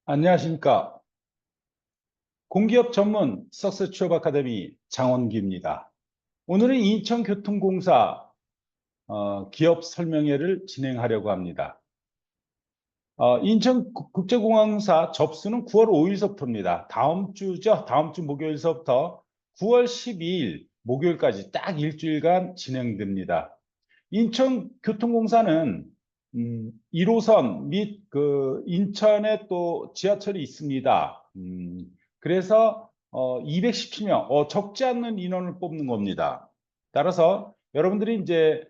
안녕하십니까. 공기업 전문 석스 취업 아카데미 장원기입니다. 오늘은 인천교통공사 기업 설명회를 진행하려고 합니다. 인천국제공항사 접수는 9월 5일서부터입니다. 다음 주죠. 다음 주 목요일서부터 9월 12일 목요일까지 딱 일주일간 진행됩니다. 인천교통공사는 1호선 및 그 인천에 또 지하철이 있습니다. 그래서 217명, 적지 않는 인원을 뽑는 겁니다. 따라서 여러분들이 이제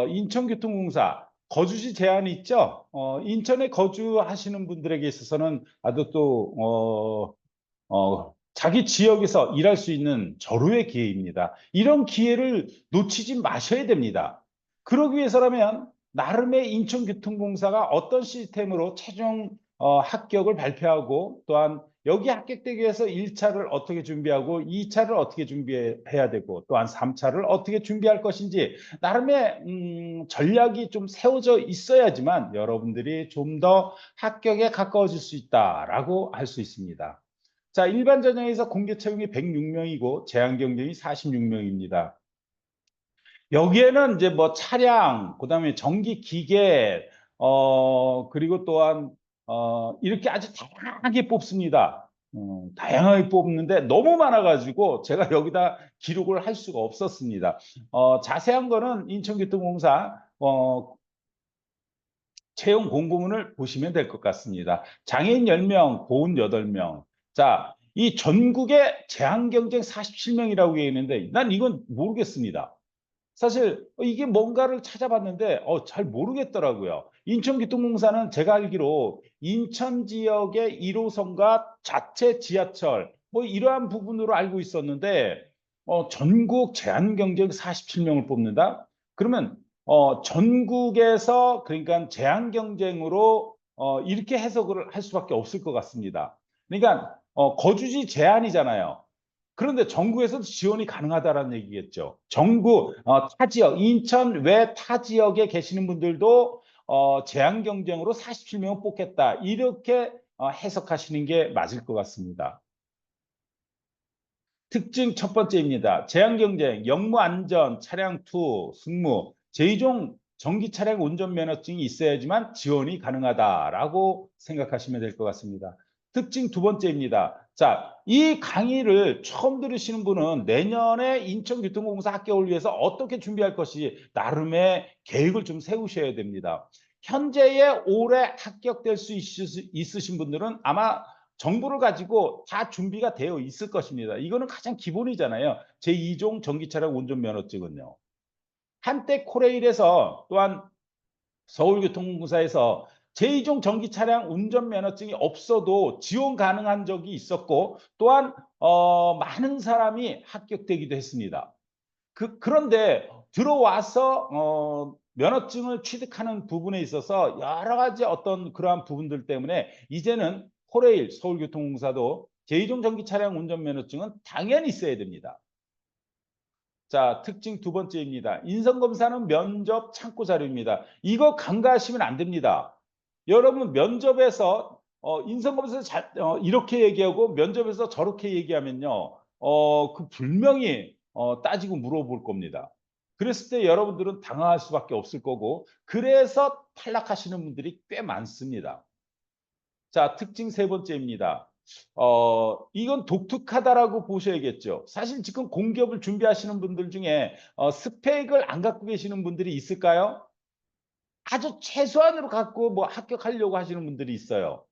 인천교통공사 거주지 제한이 있죠. 인천에 거주하시는 분들에게 있어서는 아주 또 자기 지역에서 일할 수 있는 절호의 기회입니다. 이런 기회를 놓치지 마셔야 됩니다. 그러기 위해서라면 나름의 인천교통공사가 어떤 시스템으로 최종 합격을 발표하고 또한 여기 합격되기 위해서 1차를 어떻게 준비하고 2차를 어떻게 준비해야 되고 또한 3차를 어떻게 준비할 것인지 나름의 전략이 좀 세워져 있어야지만 여러분들이 좀 더 합격에 가까워질 수 있다라고 할 수 있습니다. 자, 일반 전형에서 공개 채용이 106명이고 제한 경쟁이 46명입니다. 여기에는 이제 뭐 차량, 그다음에 전기 기계, 그리고 또한 이렇게 아주 다양하게 뽑습니다. 다양하게 뽑는데 너무 많아가지고 제가 여기다 기록을 할 수가 없었습니다. 자세한 거는 인천교통공사 채용 공고문을 보시면 될 것 같습니다. 장애인 10명, 고은 8명. 자, 이 전국에 제한 경쟁 47명이라고 되어 있는데 난 이건 모르겠습니다. 사실 이게 뭔가를 찾아봤는데 잘 모르겠더라고요. 인천교통공사는 제가 알기로 인천 지역의 1호선과 자체 지하철 뭐 이러한 부분으로 알고 있었는데 전국 제한 경쟁 47명을 뽑는다? 그러면 전국에서 그러니까 제한 경쟁으로 이렇게 해석을 할 수밖에 없을 것 같습니다. 그러니까 거주지 제한이잖아요. 그런데 전국에서도 지원이 가능하다는 얘기겠죠. 전국 타 지역, 인천 외 타 지역에 계시는 분들도 제한 경쟁으로 47명을 뽑겠다. 이렇게 해석하시는 게 맞을 것 같습니다. 특징 첫 번째입니다. 제한 경쟁, 영무 안전, 차량 투, 승무, 제2종 전기 차량 운전면허증이 있어야지만 지원이 가능하다라고 생각하시면 될 것 같습니다. 특징 두 번째입니다. 자, 이 강의를 처음 들으시는 분은 내년에 인천교통공사 합격을 위해서 어떻게 준비할 것이 나름의 계획을 좀 세우셔야 됩니다. 현재에 올해 합격될 수 있으신 분들은 아마 정보를 가지고 다 준비가 되어 있을 것입니다. 이거는 가장 기본이잖아요. 제2종 전기차량 운전면허증은요. 한때 코레일에서 또한 서울교통공사에서 제2종 전기차량 운전면허증이 없어도 지원 가능한 적이 있었고 또한 많은 사람이 합격되기도 했습니다. 그런데 들어와서 면허증을 취득하는 부분에 있어서 여러 가지 어떤 그러한 부분들 때문에 이제는 코레일 서울교통공사도 제2종 전기 차량 운전면허증은 당연히 있어야 됩니다. 자, 특징 두 번째입니다. 인성검사는 면접 참고 자료입니다. 이거 간과하시면 안 됩니다. 여러분 면접에서 인성검사에서 이렇게 얘기하고 면접에서 저렇게 얘기하면요. 그 분명히 따지고 물어볼 겁니다. 그랬을 때 여러분들은 당황할 수밖에 없을 거고 그래서 탈락하시는 분들이 꽤 많습니다. 자, 특징 세 번째입니다. 이건 독특하다라고 보셔야겠죠. 사실 지금 공기업을 준비하시는 분들 중에 스펙을 안 갖고 계시는 분들이 있을까요? 아주 최소한으로 갖고 뭐 합격하려고 하시는 분들이 있어요.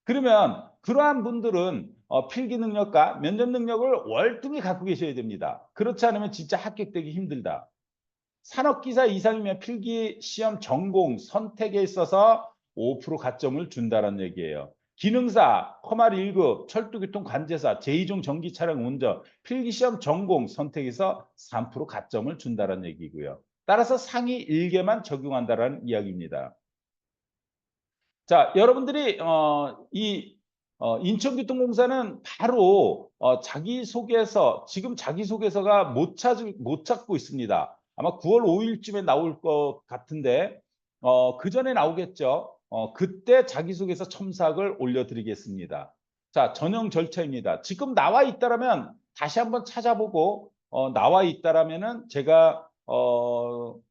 그러면 그러한 분들은 필기 능력과 면접 능력을 월등히 갖고 계셔야 됩니다. 그렇지 않으면 진짜 합격되기 힘들다. 산업기사 이상이면 필기 시험 전공 선택에 있어서 5% 가점을 준다는 얘기예요. 기능사, 커말 1급, 철도교통 관제사, 제2종 전기차량 운전, 필기시험 전공 선택에서 3% 가점을 준다는 얘기고요. 따라서 상위 1개만 적용한다는 이야기입니다. 자, 여러분들이 인천교통공사는 바로 자기소개서, 지금 자기소개서가 못 찾고 있습니다. 아마 9월 5일쯤에 나올 것 같은데 그 전에 나오겠죠. 그때 자기소개서 첨삭을 올려드리겠습니다. 자, 전형 절차입니다. 지금 나와 있다라면 다시 한번 찾아보고 나와 있다라면은 제가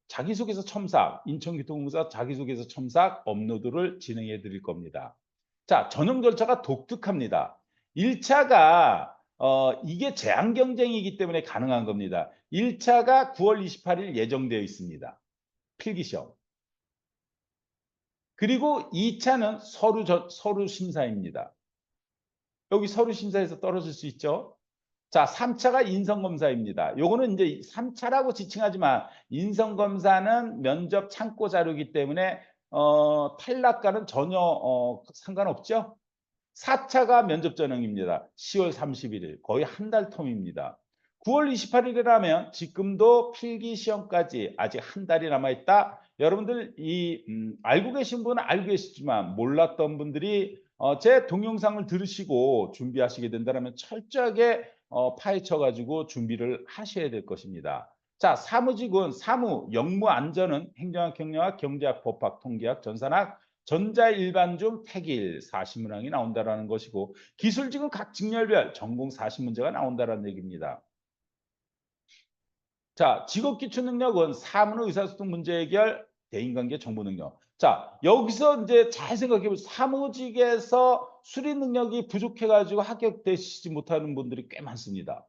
자기소개서 첨삭, 인천교통공사 자기소개서 첨삭 업로드를 진행해 드릴 겁니다. 자, 전형 절차가 독특합니다. 1차가 이게 제한 경쟁이기 때문에 가능한 겁니다. 1차가 9월 28일 예정되어 있습니다. 필기시험. 그리고 2차는 서류 심사입니다. 여기 서류 심사에서 떨어질 수 있죠. 자, 3차가 인성검사입니다. 요거는 이제 3차라고 지칭하지만 인성검사는 면접 참고 자료이기 때문에 탈락과는 전혀 상관없죠. 4차가 면접 전형입니다. 10월 31일 거의 한 달 텀입니다. 9월 28일이라면 지금도 필기 시험까지 아직 한 달이 남아 있다. 여러분들 알고 계신 분은 알고 계시지만 몰랐던 분들이 제 동영상을 들으시고 준비하시게 된다면 철저하게 파헤쳐 가지고 준비를 하셔야 될 것입니다. 자, 사무직은 사무, 영무 안전은 행정학, 경영학, 경제학, 법학, 통계학, 전산학, 전자일반중, 택일, 40문항이 나온다라는 것이고 기술직은 각 직렬별 전공 40문제가 나온다라는 얘기입니다. 자, 직업기초능력은 사문의 의사소통 문제 해결, 대인관계 정보 능력. 자, 여기서 이제 잘 생각해 보세요. 사무직에서 수리 능력이 부족해 가지고 합격되시지 못하는 분들이 꽤 많습니다.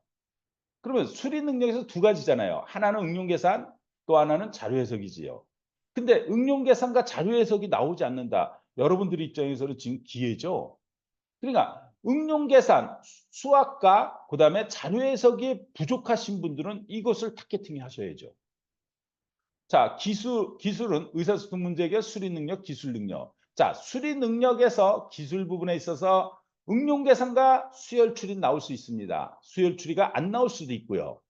그러면 수리 능력에서 두 가지잖아요. 하나는 응용 계산, 또 하나는 자료 해석이지요. 근데 응용 계산과 자료 해석이 나오지 않는다. 여러분들 입장에서는 지금 기회죠. 그러니까 응용 계산, 수학과 그다음에 자료 해석이 부족하신 분들은 이것을 타겟팅 하셔야죠. 자, 기술은 의사소통 문제 해결, 수리 능력, 기술 능력. 자, 수리 능력에서 기술 부분에 있어서 응용 계산과 수열 추리 나올 수 있습니다. 수열 추리가 안 나올 수도 있고요.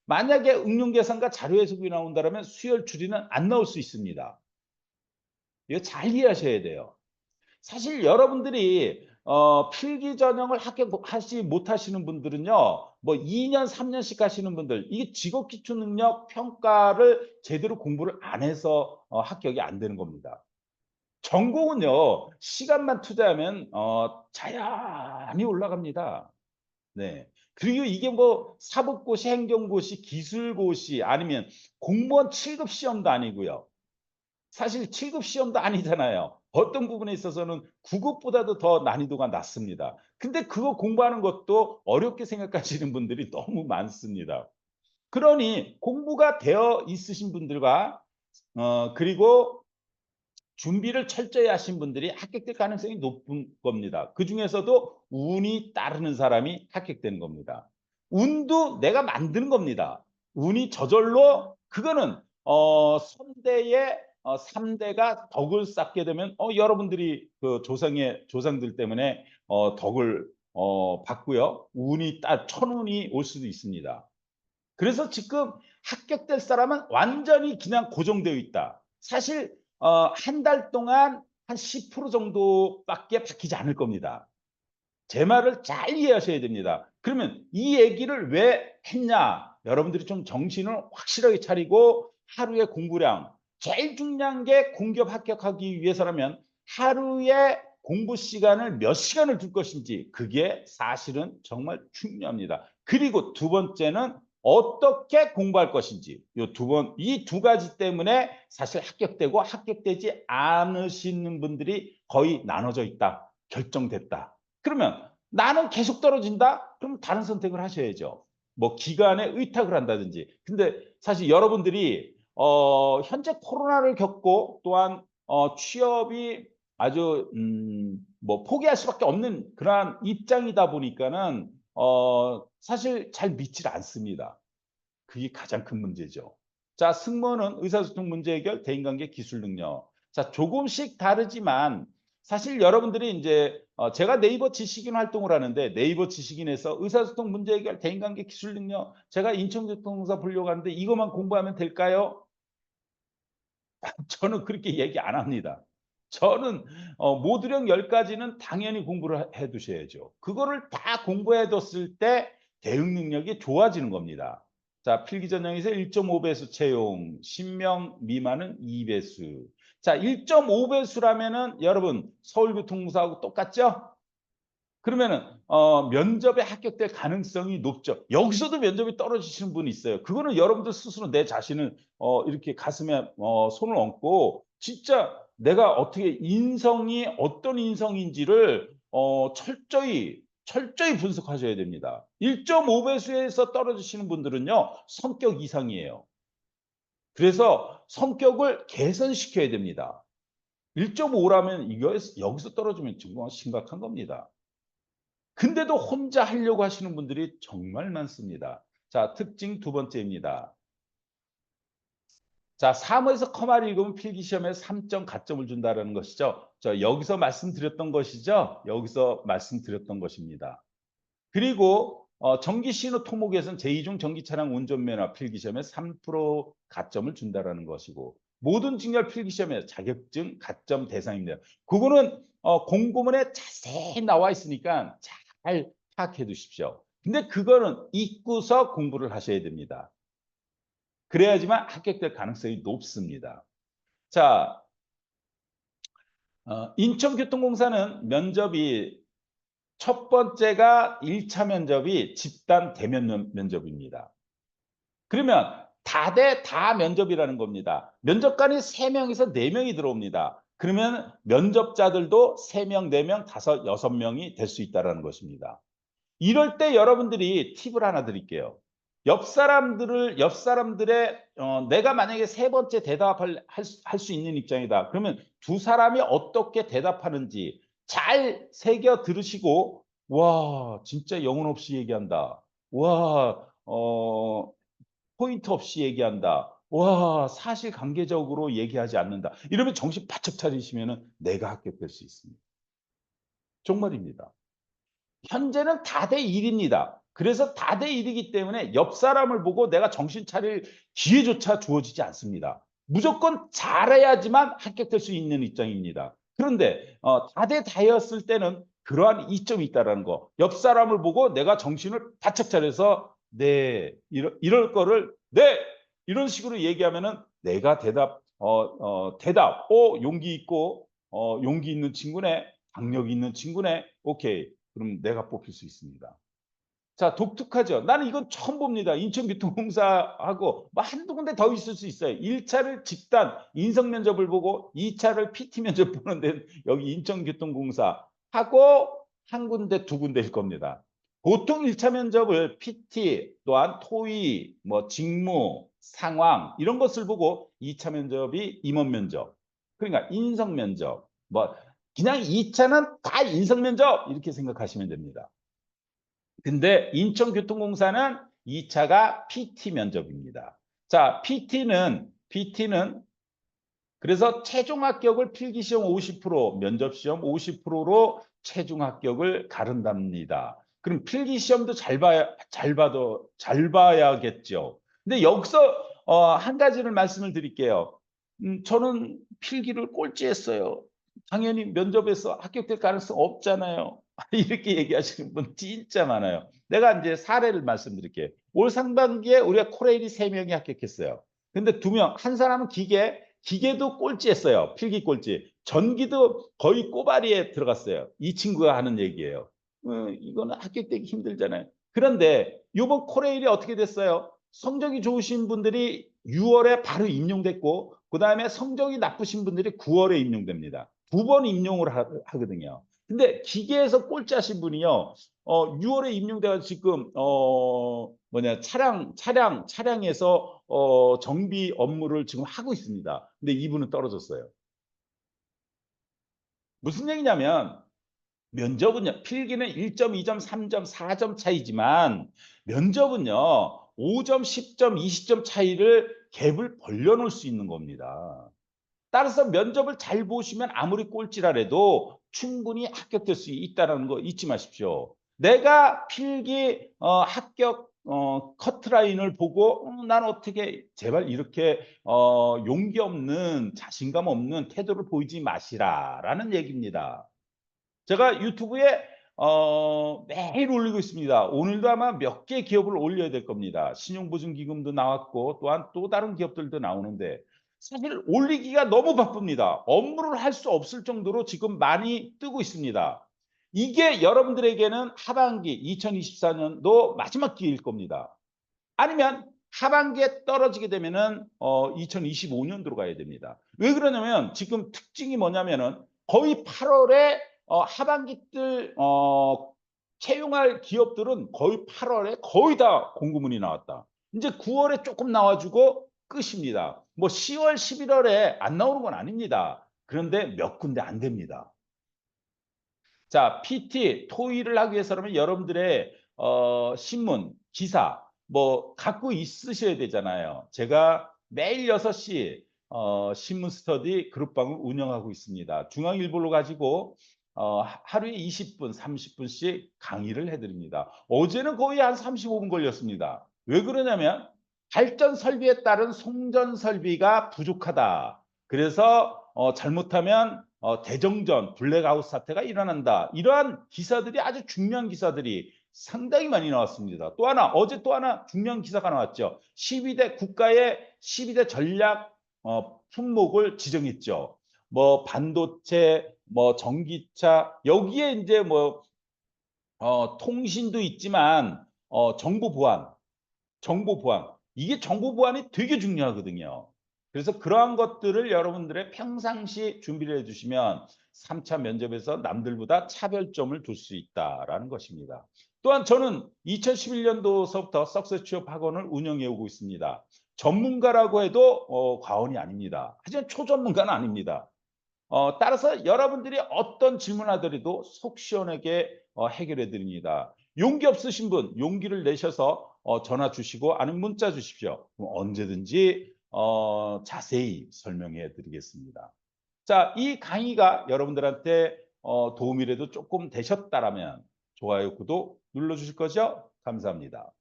만약에 응용 계산과 자료 해석이 나온다면 수열 추리는 안 나올 수 있습니다. 이거 잘 이해하셔야 돼요. 사실 여러분들이 필기 전형을 합격하지 못하시는 분들은요. 뭐 2년, 3년씩 하시는 분들 이게 직업기초능력 평가를 제대로 공부를 안 해서 합격이 안 되는 겁니다. 전공은요. 시간만 투자하면 자연히 올라갑니다. 네. 그리고 이게 뭐 사법고시, 행정고시, 기술고시 아니면 공무원 7급 시험도 아니고요. 사실 7급 시험도 아니잖아요. 어떤 부분에 있어서는 9급보다도 더 난이도가 낮습니다. 근데 그거 공부하는 것도 어렵게 생각하시는 분들이 너무 많습니다. 그러니 공부가 되어 있으신 분들과 그리고 준비를 철저히 하신 분들이 합격될 가능성이 높은 겁니다. 그중에서도 운이 따르는 사람이 합격되는 겁니다. 운도 내가 만드는 겁니다. 운이 저절로 그거는 선대의 3대가 덕을 쌓게 되면 여러분들이 그 조상들 때문에 덕을 받고요. 운이 천운이 올 수도 있습니다. 그래서 지금 합격될 사람은 완전히 그냥 고정되어 있다. 사실 한 달 동안 한 10% 정도밖에 바뀌지 않을 겁니다. 제 말을 잘 이해하셔야 됩니다. 그러면 이 얘기를 왜 했냐? 여러분들이 좀 정신을 확실하게 차리고 하루의 공부량, 제일 중요한 게 공기업 합격하기 위해서라면 하루에 공부 시간을 몇 시간을 둘 것인지 그게 사실은 정말 중요합니다. 그리고 두 번째는 어떻게 공부할 것인지 이 두 가지 때문에 사실 합격되고 합격되지 않으시는 분들이 거의 나눠져 있다. 결정됐다. 그러면 나는 계속 떨어진다? 그럼 다른 선택을 하셔야죠. 뭐 기관에 의탁을 한다든지. 근데 사실 여러분들이 현재 코로나를 겪고 또한 취업이 아주 뭐 포기할 수밖에 없는 그러한 입장이다 보니까는 사실 잘 믿질 않습니다. 그게 가장 큰 문제죠. 자, 승무원은 의사소통 문제 해결, 대인관계 기술 능력. 자, 조금씩 다르지만 사실 여러분들이 이제 제가 네이버 지식인 활동을 하는데 네이버 지식인에서 의사소통 문제 해결, 대인관계 기술 능력 제가 인천교통공사 보려고 하는데 이것만 공부하면 될까요? 저는 그렇게 얘기 안 합니다. 저는 모듈형 10가지는 당연히 공부를 해 두셔야죠. 그거를 다 공부해 뒀을 때 대응 능력이 좋아지는 겁니다. 자, 필기 전형에서 1.5배수 채용, 10명 미만은 2배수. 자, 1.5배수라면은 여러분 서울교통공사하고 똑같죠? 그러면은 면접에 합격될 가능성이 높죠. 여기서도 면접이 떨어지시는 분이 있어요. 그거는 여러분들 스스로 내 자신을 이렇게 가슴에 손을 얹고 진짜 내가 어떻게 인성이 어떤 인성인지를 철저히 분석하셔야 됩니다. 1.5배수에서 떨어지시는 분들은요. 성격 이상이에요. 그래서 성격을 개선시켜야 됩니다. 1.5라면 이거 여기서 떨어지면 정말 심각한 겁니다. 근데도 혼자 하려고 하시는 분들이 정말 많습니다. 자, 특징 두 번째입니다. 자, 사무에서 커마를 읽으면 필기시험에 3점 가점을 준다는 것이죠. 여기서 말씀드렸던 것이죠. 여기서 말씀드렸던 것입니다. 그리고 전기 신호 토목에서는 제2종 전기 차량 운전면허 필기시험에 3% 가점을 준다라는 것이고 모든 직렬 필기시험에 자격증 가점 대상입니다. 그거는 공고문에 자세히 나와 있으니까 잘 파악해 두십시오. 근데 그거는 잊고서 공부를 하셔야 됩니다. 그래야지만 합격될 가능성이 높습니다. 자, 인천교통공사는 면접이 첫 번째가 1차 면접이 집단 대면 면접입니다. 그러면 다대다 면접이라는 겁니다. 면접관이 3명에서 4명이 들어옵니다. 그러면 면접자들도 3명, 4명, 5, 6명이 될 수 있다는 것입니다. 이럴 때 여러분들이 팁을 하나 드릴게요. 옆 사람들의 내가 만약에 세 번째 대답을 할 수 있는 입장이다. 그러면 두 사람이 어떻게 대답하는지 잘 새겨 들으시고 와 진짜 영혼 없이 얘기한다. 와 포인트 없이 얘기한다. 와 사실관계적으로 얘기하지 않는다. 이러면 정신 바짝 차리시면 내가 합격될 수 있습니다. 정말입니다. 현재는 다대 1입니다. 그래서 다대 1이기 때문에 옆 사람을 보고 내가 정신 차릴 기회조차 주어지지 않습니다. 무조건 잘해야지만 합격될 수 있는 입장입니다. 그런데 다대 다였을 때는 그러한 이점이 있다는 거. 옆 사람을 보고 내가 정신을 바짝 차려서 네 이럴 거를 네 이런 식으로 얘기하면은 내가 대답 용기 있고 용기 있는 친구네 박력 있는 친구네 오케이 그럼 내가 뽑힐 수 있습니다. 자, 독특하죠. 나는 이건 처음 봅니다. 인천교통공사하고 뭐 한두 군데 더 있을 수 있어요. 1차를 집단 인성 면접을 보고 2차를 PT 면접 보는 데 여기 인천교통공사하고 한 군데 두 군데일 겁니다. 보통 1차 면접을 PT 또한 토의, 뭐 직무, 상황 이런 것을 보고 2차 면접이 임원 면접. 그러니까 인성 면접. 뭐 그냥 2차는 다 인성 면접 이렇게 생각하시면 됩니다. 근데 인천교통공사는 2차가 PT 면접입니다. 자, PT는 그래서 최종 합격을 필기시험 50%, 면접시험 50%로 최종 합격을 가른답니다. 그럼 필기시험도 잘 봐야겠죠. 근데 여기서 한 가지를 말씀을 드릴게요. 저는 필기를 꼴찌했어요. 당연히 면접에서 합격될 가능성 없잖아요. 이렇게 얘기하시는 분 진짜 많아요. 내가 이제 사례를 말씀드릴게요. 올 상반기에 우리가 코레일이 3명이 합격했어요. 근데 2명, 한 사람은 기계도 꼴찌했어요. 필기 꼴찌. 전기도 거의 꼬바리에 들어갔어요. 이 친구가 하는 얘기예요. 이거는 합격되기 힘들잖아요. 그런데 이번 코레일이 어떻게 됐어요? 성적이 좋으신 분들이 6월에 바로 임용됐고 그다음에 성적이 나쁘신 분들이 9월에 임용됩니다. 2번 임용을 하거든요. 근데 기계에서 꼴찌하신 분이요. 6월에 임용돼가 지금 차량에서 정비 업무를 지금 하고 있습니다. 근데 이분은 떨어졌어요. 무슨 얘기냐면 면접은요. 필기는 1점, 2점, 3점, 4점 차이지만 면접은요. 5점, 10점, 20점 차이를 갭을 벌려놓을 수 있는 겁니다. 따라서 면접을 잘 보시면 아무리 꼴찌라도 충분히 합격될 수 있다는 거 잊지 마십시오. 내가 필기 합격 커트라인을 보고 난 어떻게 제발 이렇게 용기 없는 자신감 없는 태도를 보이지 마시라라는 얘기입니다. 제가 유튜브에 매일 올리고 있습니다. 오늘도 아마 몇 개 기업을 올려야 될 겁니다. 신용보증기금도 나왔고 또한 또 다른 기업들도 나오는데 사실 올리기가 너무 바쁩니다. 업무를 할 수 없을 정도로 지금 많이 뜨고 있습니다. 이게 여러분들에게는 하반기 2024년도 마지막 기회일 겁니다. 아니면 하반기에 떨어지게 되면은 2025년도로 가야 됩니다. 왜 그러냐면 지금 특징이 뭐냐면은 거의 8월에 하반기 때 채용할 기업들은 거의 8월에 거의 다 공고문이 나왔다. 인제 9월에 쪼끔 나와 주고 끝입니다. 뭐 10월, 11월에 안 나오는 건 아닙니다. 그런데 몇 군데 안 됩니다. 자, PT, 토의를 하기 위해서라면 여러분들의 신문, 기사 뭐 갖고 있으셔야 되잖아요. 제가 매일 6시 신문 스터디 그룹방을 운영하고 있습니다. 중앙일보로 가지고 하루에 20 분, 30 분씩 강의를 해 드립니다. 어제는 거의 한 35분 걸렸습니다. 왜 그러냐면 발전 설비에 따른 송전 설비가 부족하다. 그래서 잘못하면 대정전, 블랙아웃 사태가 일어난다. 이러한 기사들이 아주 중요한 기사들이 상당히 많이 나왔습니다. 또 하나, 어제 또 하나 중요한 기사가 나왔죠. 12대 국가의 12대 전략 품목을 지정했죠. 뭐 반도체, 뭐 전기차 여기에 이제 뭐 통신도 있지만 정보 보안 정보 보안. 이게 정보 보안이 되게 중요하거든요. 그래서 그러한 것들을 여러분들의 평상시 준비를 해 주시면 3차 면접에서 남들보다 차별점을 둘 수 있다라는 것입니다. 또한 저는 2011 년도서부터 석세스 취업 학원을 운영해 오고 있습니다. 전문가라고 해도 과언이 아닙니다. 하지만 초전문가는 아닙니다. 따라서 여러분들이 어떤 질문하더라도 속 시원하게 해결해 드립니다. 용기 없으신 분 용기를 내셔서 전화 주시고 아니면 문자 주십시오. 그럼 언제든지 자세히 설명해 드리겠습니다. 자, 이 강의가 여러분들한테 도움이라도 조금 되셨다라면 좋아요, 구독 눌러 주실 거죠? 감사합니다.